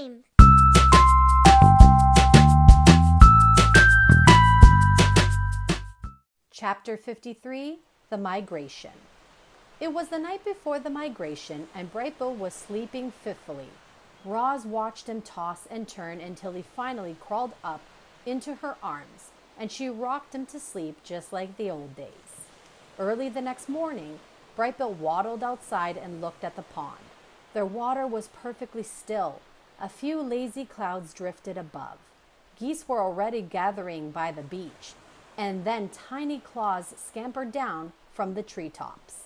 time. Chapter 53, The Migration. It was the night before the migration, and Brightbill was sleeping fitfully. Roz watched him toss and turn until he finally crawled up into her arms, and she rocked him to sleep just like the old days. Early the next morning, Brightbill waddled outside and looked at the pond. Their water was perfectly still. A few lazy clouds drifted above. Geese were already gathering by the beach, and then tiny claws scampered down from the treetops.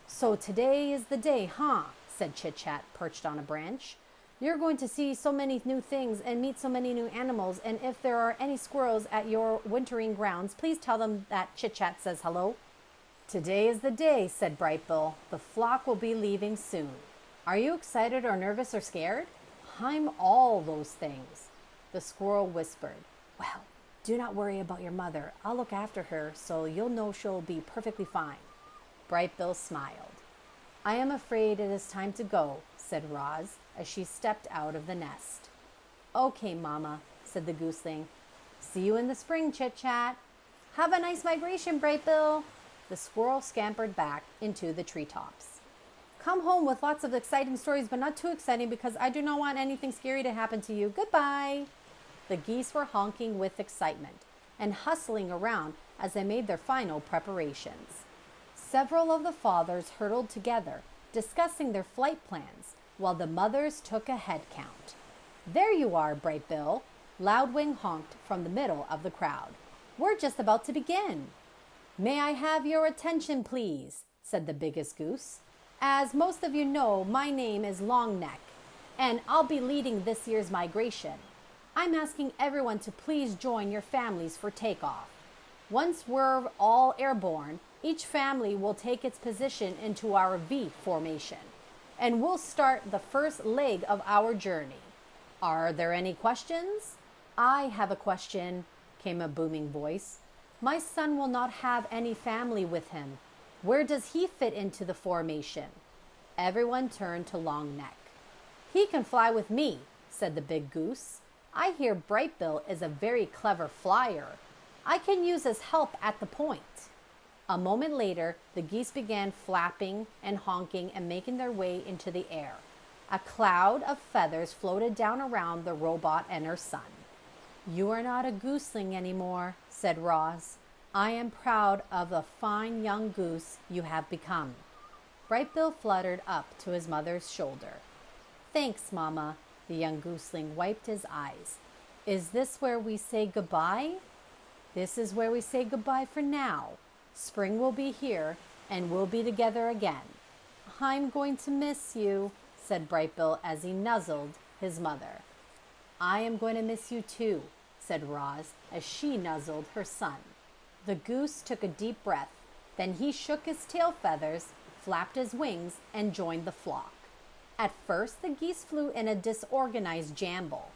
"So today is the day, huh?" said Chit Chat, perched on a branch. "You're going to see so many new things and meet so many new animals, and if there are any squirrels at your wintering grounds, please tell them that Chit Chat says hello." "Today is the day," said Brightbill. "The flock will be leaving soon. Are you excited or nervous or scared?" "I'm all those things." The squirrel whispered. "Well, do not worry about your mother. I'll look after her, so you'll know she'll be perfectly fine." Brightbill smiled. "I am afraid it is time to go," said Roz, as she stepped out of the nest. "Okay, Mama," said the gooseling. "See you in the spring, Chit Chat." "Have a nice migration, Brightbill." The squirrel scampered back into the treetops. "Come home with lots of exciting stories, but not too exciting because I do not want anything scary to happen to you. Goodbye." The geese were honking with excitement and hustling around as they made their final preparations. Several of the fathers huddled together, discussing their flight plans, while the mothers took a head count. "There you are, Brightbill," Loudwing honked from the middle of the crowd. "We're just about to begin." "May I have your attention, please?" said the biggest goose. "As most of you know, my name is Longneck, and I'll be leading this year's migration. I'm asking everyone to please join your families for takeoff. Once we're all airborne, each family will take its position into our V formation, and we'll start the first leg of our journey. Are there any questions?" "I have a question," came a booming voice. "My son will not have any family with him. Where does he fit into the formation?" Everyone turned to Longneck. "He can fly with me," said the big goose. "I hear Brightbill is a very clever flyer. I can use his help at the point." A moment later, the geese began flapping and honking and making their way into the air. A cloud of feathers floated down around the robot and her son. "You are not a gooseling anymore," said Roz. "I am proud of the fine young goose you have become." Brightbill fluttered up to his mother's shoulder. "Thanks, Mama." The young gooseling wiped his eyes. "Is this where we say goodbye?" "This is where we say goodbye for now. Spring will be here, and we'll be together again." "I'm going to miss you," said Brightbill as he nuzzled his mother. "I am going to miss you too," said Roz as she nuzzled her son. The goose took a deep breath. Then he shook his tail feathers, flapped his wings, and joined the flock. At first, the geese flew in a disorganized jumble,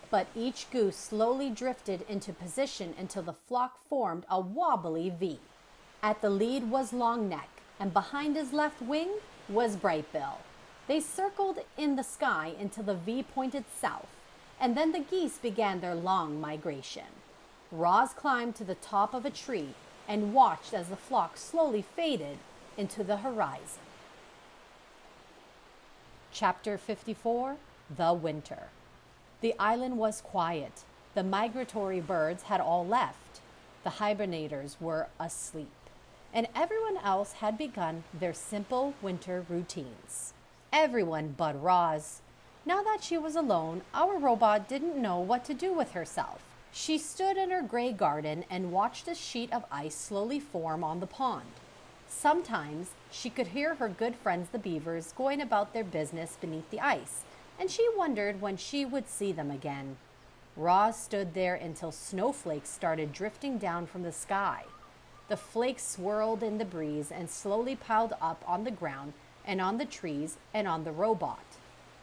but each goose slowly drifted into position until the flock formed a wobbly V. At the lead was Longneck, and behind his left wing was Brightbill. They circled in the sky until the V pointed south, and then the geese began their long migration. Roz climbed to the top of a tree and watched as the flock slowly faded into the horizon. Chapter 54, The Winter. The island was quiet. The migratory birds had all left. The hibernators were asleep, and everyone else had begun their simple winter routines. Everyone but Roz. Now that she was alone, our robot didn't know what to do with herself. She stood in her gray garden and watched a sheet of ice slowly form on the pond. Sometimes she could hear her good friends the beavers going about their business beneath the ice, and she wondered when she would see them again. Roz stood there until snowflakes started drifting down from the sky. The flakes swirled in the breeze and slowly piled up on the ground and on the trees and on the robot.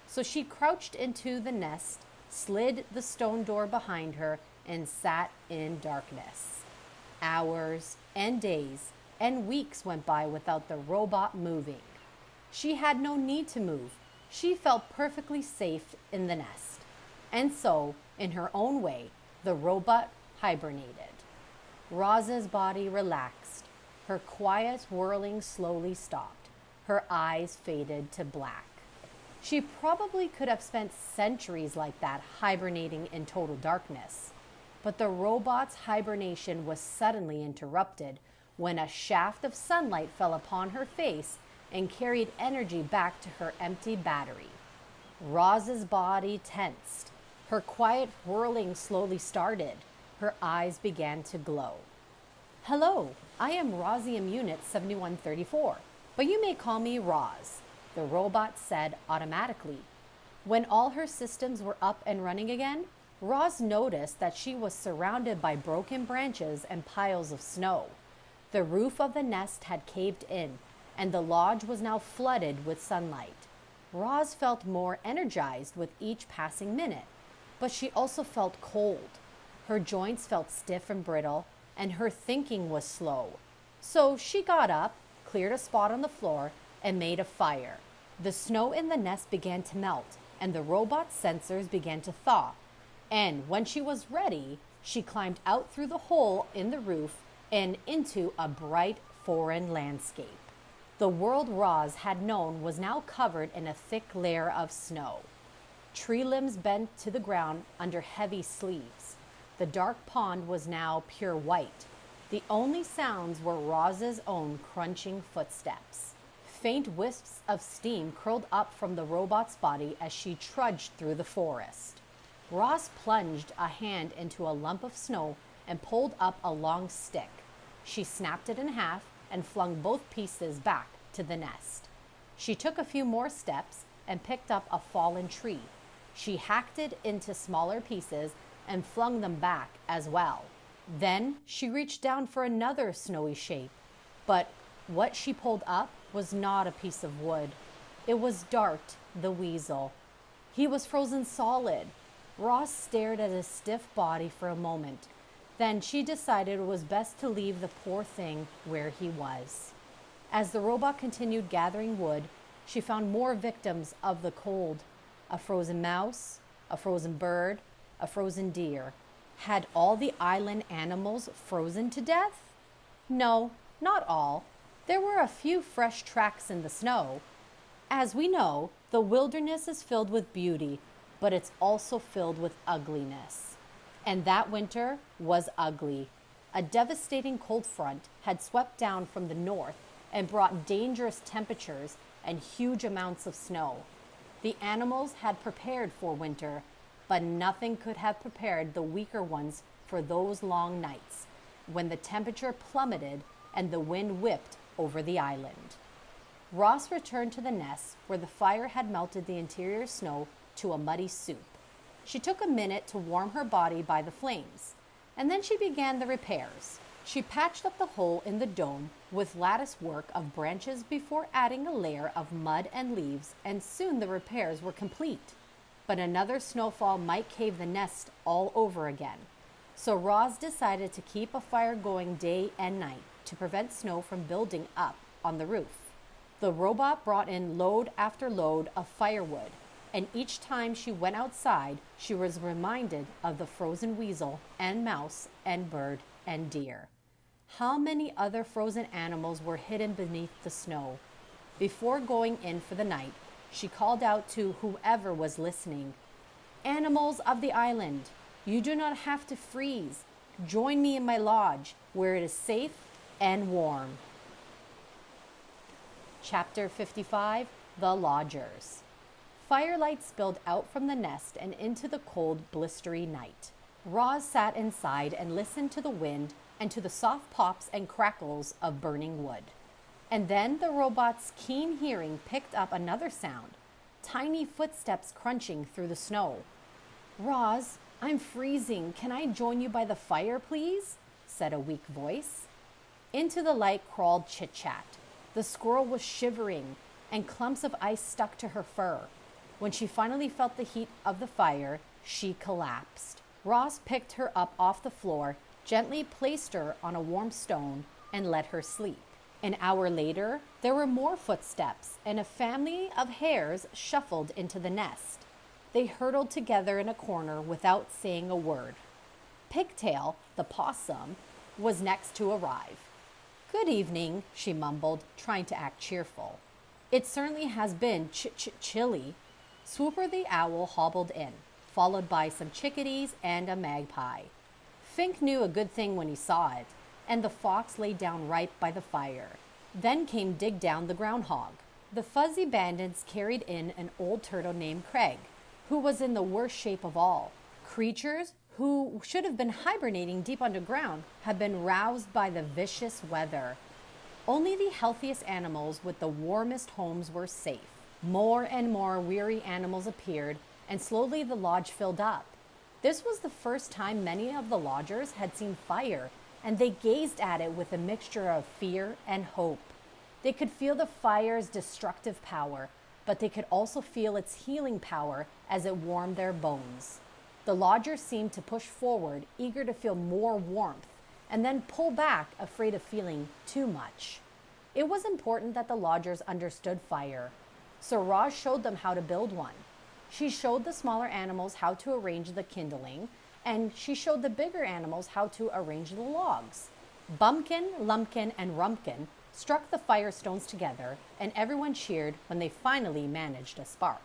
So she crouched into the nest, slid the stone door behind her, and sat in darkness. Hours and days and weeks went by without the robot moving. She had no need to move. She felt perfectly safe in the nest. And so, in her own way, the robot hibernated. Roz's body relaxed. Her quiet whirling slowly stopped. Her eyes faded to black. She probably could have spent centuries like that hibernating in total darkness. But the robot's hibernation was suddenly interrupted when a shaft of sunlight fell upon her face and carried energy back to her empty battery. Roz's body tensed. Her quiet whirling slowly started. Her eyes began to glow. Hello, I am Rosium Unit 7134, but you may call me Roz, the robot said automatically. When all her systems were up and running again, Roz noticed that she was surrounded by broken branches and piles of snow. The roof of the nest had caved in, and the lodge was now flooded with sunlight. Roz felt more energized with each passing minute, but she also felt cold. Her joints felt stiff and brittle, and her thinking was slow. So she got up, cleared a spot on the floor, and made a fire. The snow in the nest began to melt, and the robot's sensors began to thaw. And when she was ready, she climbed out through the hole in the roof and into a bright foreign landscape. The world Roz had known was now covered in a thick layer of snow. Tree limbs bent to the ground under heavy sleeves. The dark pond was now pure white. The only sounds were Roz's own crunching footsteps. Faint wisps of steam curled up from the robot's body as she trudged through the forest. Roz plunged a hand into a lump of snow and pulled up a long stick. She snapped it in half and flung both pieces back to the nest. She took a few more steps and picked up a fallen tree. She hacked it into smaller pieces and flung them back as well. Then she reached down for another snowy shape, but what she pulled up was not a piece of wood. It was Dart, the weasel. He was frozen solid. Roz stared at his stiff body for a moment. Then she decided it was best to leave the poor thing where he was. As the robot continued gathering wood, she found more victims of the cold. A frozen mouse, a frozen bird, a frozen deer. Had all the island animals frozen to death? No, not all. There were a few fresh tracks in the snow. As we know, the wilderness is filled with beauty, but it's also filled with ugliness. And that winter was ugly. A devastating cold front had swept down from the north and brought dangerous temperatures and huge amounts of snow. The animals had prepared for winter, but nothing could have prepared the weaker ones for those long nights when the temperature plummeted and the wind whipped over the island. Roz returned to the nest where the fire had melted the interior snow to a muddy soup. She took a minute to warm her body by the flames, and then she began the repairs. She patched up the hole in the dome with lattice work of branches before adding a layer of mud and leaves, and soon the repairs were complete. But another snowfall might cave the nest all over again. So Roz decided to keep a fire going day and night to prevent snow from building up on the roof. The robot brought in load after load of firewood, and each time she went outside, she was reminded of the frozen weasel and mouse and bird and deer. How many other frozen animals were hidden beneath the snow? Before going in for the night, she called out to whoever was listening. Animals of the island, you do not have to freeze. Join me in my lodge, where it is safe and warm. Chapter 55, The Lodgers. Firelight spilled out from the nest and into the cold, blistery night. Roz sat inside and listened to the wind and to the soft pops and crackles of burning wood. And then the robot's keen hearing picked up another sound, tiny footsteps crunching through the snow. Roz, I'm freezing. Can I join you by the fire, please? Said a weak voice. Into the light crawled Chit-Chat. The squirrel was shivering, and clumps of ice stuck to her fur. When she finally felt the heat of the fire, she collapsed. Roz picked her up off the floor, gently placed her on a warm stone, and let her sleep. An hour later, there were more footsteps, and a family of hares shuffled into the nest. They hurtled together in a corner without saying a word. Pigtail, the possum, was next to arrive. "Good evening," she mumbled, trying to act cheerful. "It certainly has been chilly." Swooper the owl hobbled in, followed by some chickadees and a magpie. Fink knew a good thing when he saw it, and the fox lay down right by the fire. Then came Dig Down the groundhog. The fuzzy bandits carried in an old turtle named Craig, who was in the worst shape of all. Creatures who should have been hibernating deep underground had been roused by the vicious weather. Only the healthiest animals with the warmest homes were safe. More and more weary animals appeared, and slowly the lodge filled up. This was the first time many of the lodgers had seen fire, and they gazed at it with a mixture of fear and hope. They could feel the fire's destructive power, but they could also feel its healing power as it warmed their bones. The lodgers seemed to push forward, eager to feel more warmth, and then pull back, afraid of feeling too much. It was important that the lodgers understood fire, so Roz showed them how to build one. She showed the smaller animals how to arrange the kindling, and she showed the bigger animals how to arrange the logs. Bumpkin, Lumpkin, and Rumpkin struck the firestones together, and everyone cheered when they finally managed a spark.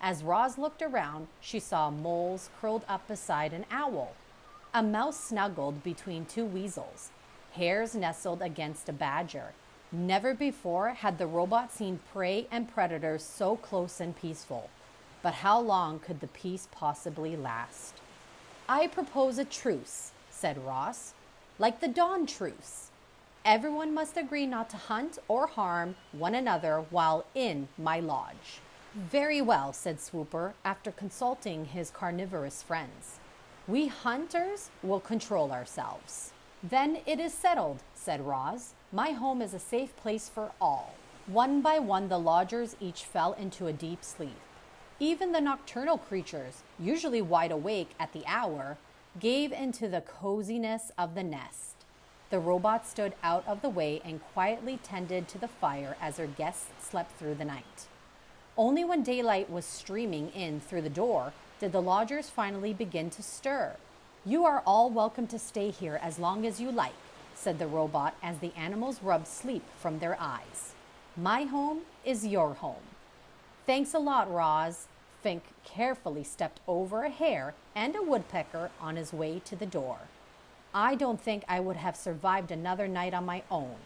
As Roz looked around, she saw moles curled up beside an owl. A mouse snuggled between two weasels. Hares nestled against a badger. Never before had the robot seen prey and predators so close and peaceful. But how long could the peace possibly last? "I propose a truce," said Ross, "like the Dawn Truce. Everyone must agree not to hunt or harm one another while in my lodge." "Very well," said Swooper, after consulting his carnivorous friends. "We hunters will control ourselves." "Then it is settled," said Roz. "My home is a safe place for all." One by one, the lodgers each fell into a deep sleep. Even the nocturnal creatures, usually wide awake at the hour, gave into the coziness of the nest. The robot stood out of the way and quietly tended to the fire as her guests slept through the night. Only when daylight was streaming in through the door did the lodgers finally begin to stir. "You are all welcome to stay here as long as you like," said the robot as the animals rubbed sleep from their eyes. "My home is your home." "Thanks a lot, Roz." Fink carefully stepped over a hare and a woodpecker on his way to the door. "I don't think I would have survived another night on my own.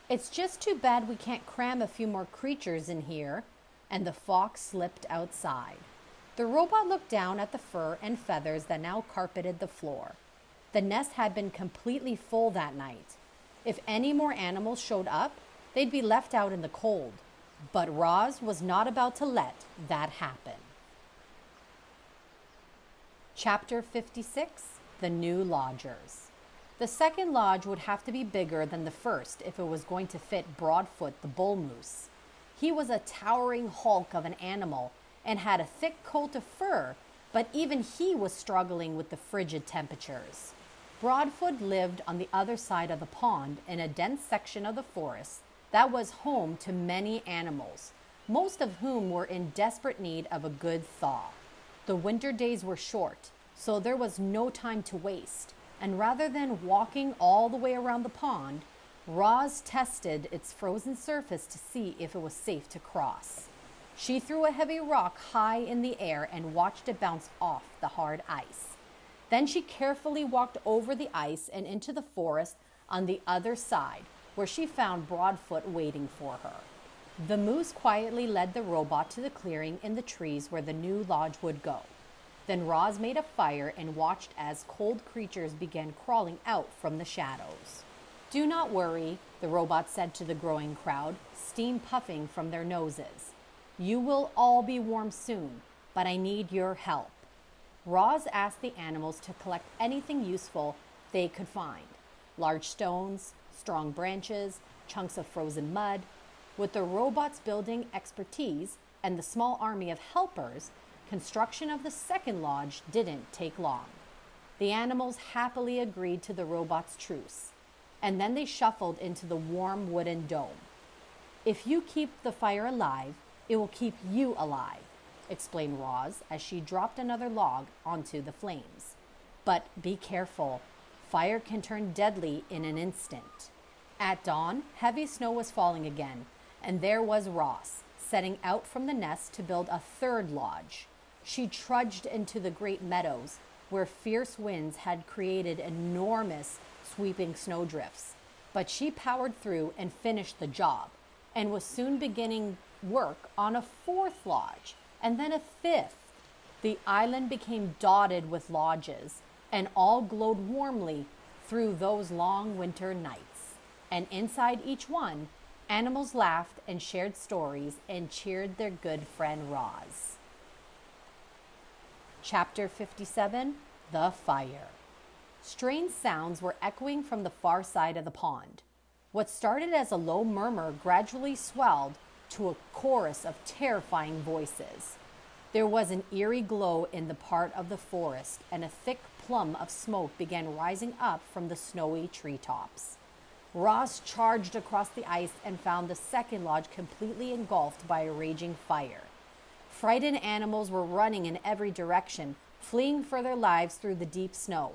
It's just too bad we can't cram a few more creatures in here." And the fox slipped outside. The robot looked down at the fur and feathers that now carpeted the floor. The nest had been completely full that night. If any more animals showed up, they'd be left out in the cold. But Roz was not about to let that happen. Chapter 56, The New Lodgers. The second lodge would have to be bigger than the first if it was going to fit Broadfoot the bull moose. He was a towering hulk of an animal and had a thick coat of fur, but even he was struggling with the frigid temperatures. Broadfoot lived on the other side of the pond in a dense section of the forest that was home to many animals, most of whom were in desperate need of a good thaw. The winter days were short, so there was no time to waste, and rather than walking all the way around the pond, Roz tested its frozen surface to see if it was safe to cross. She threw a heavy rock high in the air and watched it bounce off the hard ice. Then she carefully walked over the ice and into the forest on the other side, where she found Broadfoot waiting for her. The moose quietly led the robot to the clearing in the trees where the new lodge would go. Then Roz made a fire and watched as cold creatures began crawling out from the shadows. "Do not worry," the robot said to the growing crowd, steam puffing from their noses. "You will all be warm soon, but I need your help." Roz asked the animals to collect anything useful they could find: large stones, strong branches, chunks of frozen mud. With the robot's building expertise and the small army of helpers, construction of the second lodge didn't take long. The animals happily agreed to the robot's truce, and then they shuffled into the warm wooden dome. "If you keep the fire alive, it will keep you alive. explained Roz as she dropped another log onto the flames. But be careful. Fire can turn deadly in an instant. At dawn, heavy snow was falling again, and there was Ross, setting out from the nest to build a third lodge. She trudged into the great meadows, where fierce winds had created enormous sweeping snowdrifts. But she powered through and finished the job, and was soon beginning work on a fourth lodge, and then a fifth. The island became dotted with lodges, and all glowed warmly through those long winter nights. And inside each one, animals laughed and shared stories and cheered their good friend Roz. Chapter 57, The Fire. Strange sounds were echoing from the far side of the pond. What started as a low murmur gradually swelled to a chorus of terrifying voices. There was an eerie glow in the part of the forest, and a thick plume of smoke began rising up from the snowy treetops. Ross charged across the ice and found the second lodge completely engulfed by a raging fire. Frightened animals were running in every direction, fleeing for their lives through the deep snow.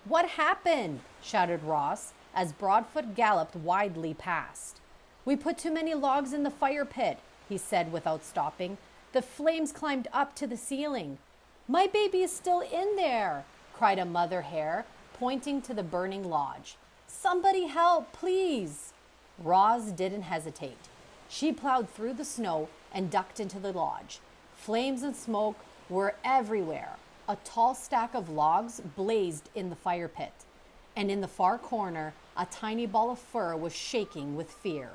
"What happened?" shouted Ross as Broadfoot galloped widely past. "We put too many logs in the fire pit," he said without stopping. "The flames climbed up to the ceiling." "My baby is still in there," cried a mother hare, pointing to the burning lodge. "Somebody help, please." Roz didn't hesitate. She plowed through the snow and ducked into the lodge. Flames and smoke were everywhere. A tall stack of logs blazed in the fire pit, and in the far corner, a tiny ball of fur was shaking with fear.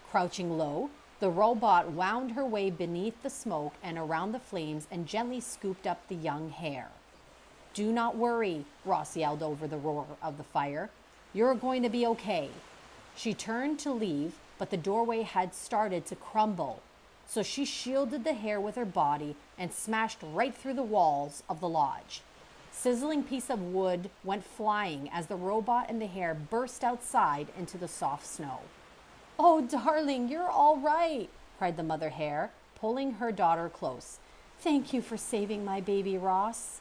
Crouching low, the robot wound her way beneath the smoke and around the flames and gently scooped up the young hare. "Do not worry," Ross yelled over the roar of the fire. "You're going to be okay." She turned to leave, but the doorway had started to crumble. So she shielded the hare with her body and smashed right through the walls of the lodge. Sizzling piece of wood went flying as the robot and the hare burst outside into the soft snow. "Oh, darling, you're all right," cried the mother hare, pulling her daughter close. "Thank you for saving my baby, Ross."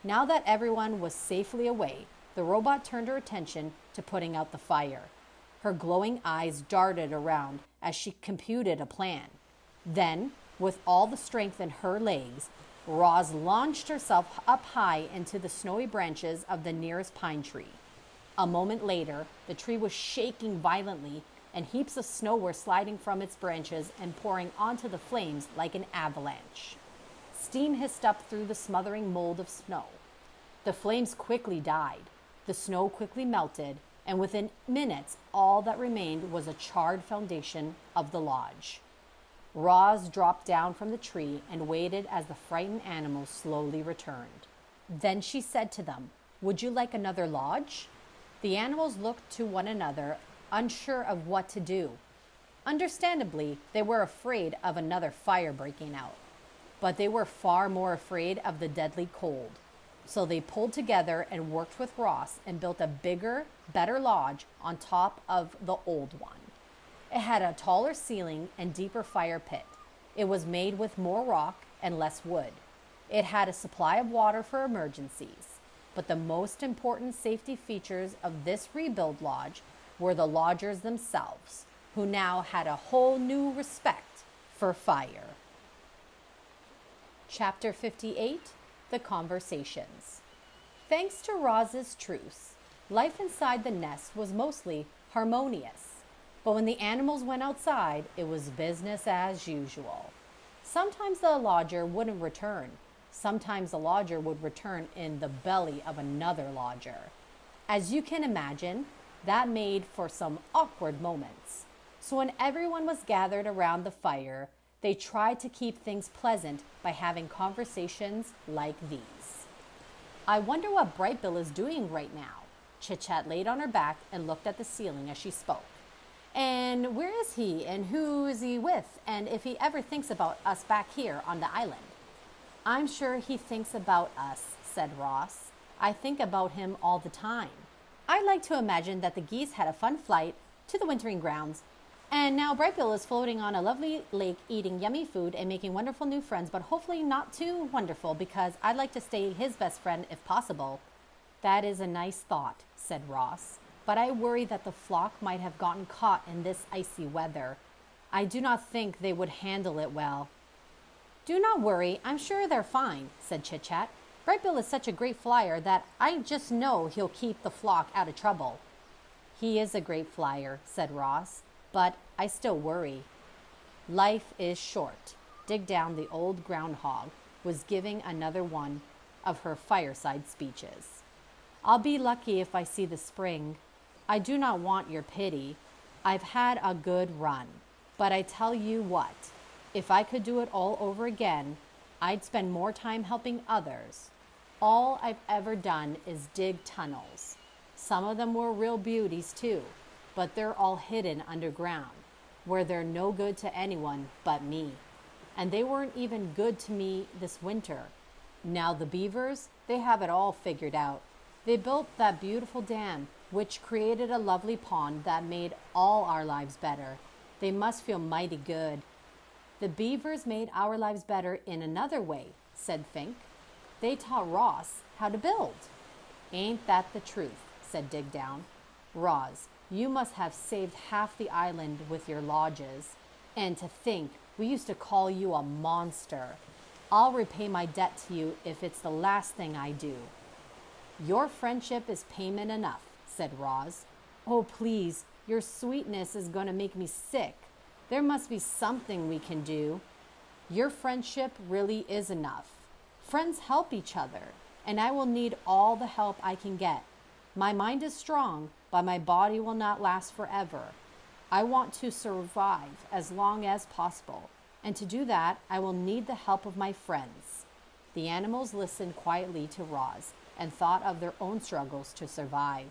Now that everyone was safely away, the robot turned her attention to putting out the fire. Her glowing eyes darted around as she computed a plan. Then, with all the strength in her legs, Roz launched herself up high into the snowy branches of the nearest pine tree. A moment later, the tree was shaking violently, and heaps of snow were sliding from its branches and pouring onto the flames like an avalanche. Steam hissed up through the smothering mold of snow. The flames quickly died, the snow quickly melted, and within minutes all that remained was a charred foundation of the lodge. Roz dropped down from the tree and waited as the frightened animals slowly returned. Then she said to them, "Would you like another lodge?" The animals looked to one another, unsure of what to do. Understandably, they were afraid of another fire breaking out, but they were far more afraid of the deadly cold. So they pulled together and worked with Ross and built a bigger, better lodge on top of the old one. It had a taller ceiling and deeper fire pit. It was made with more rock and less wood. It had a supply of water for emergencies. But the most important safety features of this rebuild lodge were the lodgers themselves, who now had a whole new respect for fire. Chapter 58, The Conversations. Thanks to Roz's truce, life inside the nest was mostly harmonious. But when the animals went outside, it was business as usual. Sometimes the lodger wouldn't return. Sometimes the lodger would return in the belly of another lodger. As you can imagine, that made for some awkward moments. So when everyone was gathered around the fire, they tried to keep things pleasant by having conversations like these. "I wonder what Brightbill is doing right now." Chit-Chat laid on her back and looked at the ceiling as she spoke. "And where is he, and who is he with, and if he ever thinks about us back here on the island?" "I'm sure he thinks about us," said Ross. "I think about him all the time. I like to imagine that the geese had a fun flight to the wintering grounds, And now Brightbill is floating on a lovely lake eating yummy food and making wonderful new friends, but hopefully not too wonderful because I'd like to stay his best friend if possible. That is a nice thought, said Ross, but I worry that the flock might have gotten caught in this icy weather. I do not think they would handle it well. Do not worry, I'm sure they're fine, said Chit Chat. Brightbill is such a great flyer that I just know he'll keep the flock out of trouble. He is a great flyer, said Ross, but I still worry. Life is short. Dig Down the old groundhog was giving another one of her fireside speeches. I'll be lucky if I see the spring. I do not want your pity. I've had a good run. But I tell you what, if I could do it all over again, I'd spend more time helping others. All I've ever done is dig tunnels. Some of them were real beauties too, but they're all hidden underground, where they're no good to anyone but me. And they weren't even good to me this winter. Now the beavers, they have it all figured out. They built that beautiful dam, which created a lovely pond that made all our lives better. They must feel mighty good. The beavers made our lives better in another way, said Fink. They taught Ross how to build. Ain't that the truth, said Dig Down. Roz, you must have saved half the island with your lodges. And to think, we used to call you a monster. I'll repay my debt to you if it's the last thing I do. Your friendship is payment enough, said Roz. Oh, please, your sweetness is going to make me sick. There must be something we can do. Your friendship really is enough. Friends help each other, and I will need all the help I can get. My mind is strong, but my body will not last forever. I want to survive as long as possible, and to do that, I will need the help of my friends. The animals listened quietly to Roz and thought of their own struggles to survive.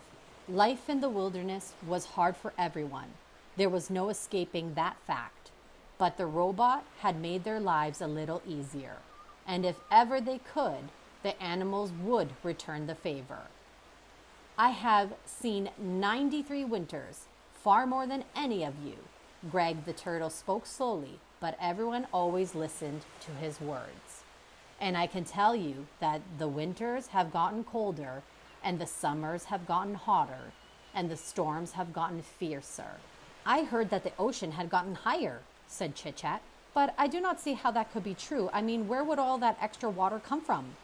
Life in the wilderness was hard for everyone. There was no escaping that fact. But the robot had made their lives a little easier. And if ever they could, the animals would return the favor. I have seen 93 winters, far more than any of you. Greg the turtle spoke slowly, but everyone always listened to his words. And I can tell you that the winters have gotten colder, and the summers have gotten hotter, and the storms have gotten fiercer. I heard that the ocean had gotten higher, said Chit Chat, but I do not see how that could be true. I mean, where would all that extra water come from?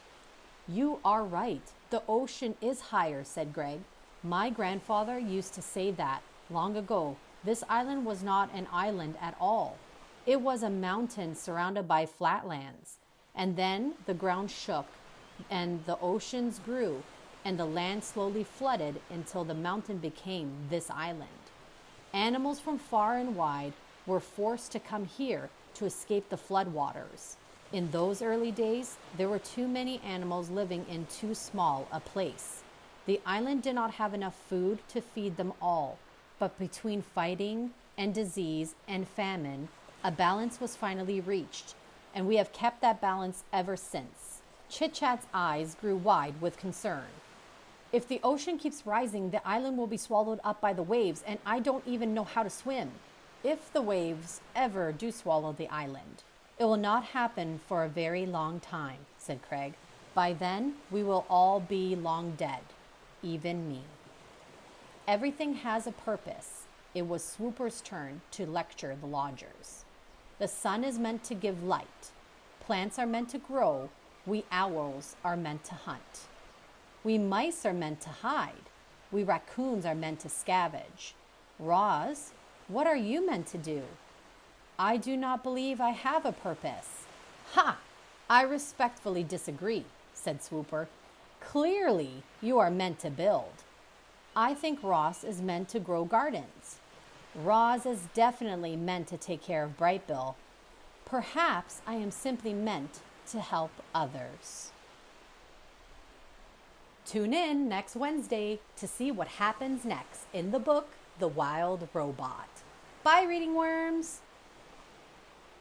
You are right. The ocean is higher, said Greg. My grandfather used to say that long ago. This island was not an island at all. It was a mountain surrounded by flatlands. And then the ground shook, and the oceans grew, and the land slowly flooded until the mountain became this island. Animals from far and wide were forced to come here to escape the floodwaters. In those early days, there were too many animals living in too small a place. The island did not have enough food to feed them all, but between fighting and disease and famine, a balance was finally reached, and we have kept that balance ever since. Chit Chat's eyes grew wide with concern. If the ocean keeps rising, the island will be swallowed up by the waves, and I don't even know how to swim. If the waves ever do swallow the island, it will not happen for a very long time, said Craig. By then, we will all be long dead, even me. Everything has a purpose. It was Swooper's turn to lecture the lodgers. The sun is meant to give light. Plants are meant to grow. We owls are meant to hunt. We mice are meant to hide. We raccoons are meant to scavenge. Roz, what are you meant to do? I do not believe I have a purpose. Ha! I respectfully disagree, said Swooper. Clearly, you are meant to build. I think Ross is meant to grow gardens. Roz is definitely meant to take care of Brightbill. Perhaps I am simply meant to help others. Tune in next Wednesday to see what happens next in the book, The Wild Robot. Bye, reading worms!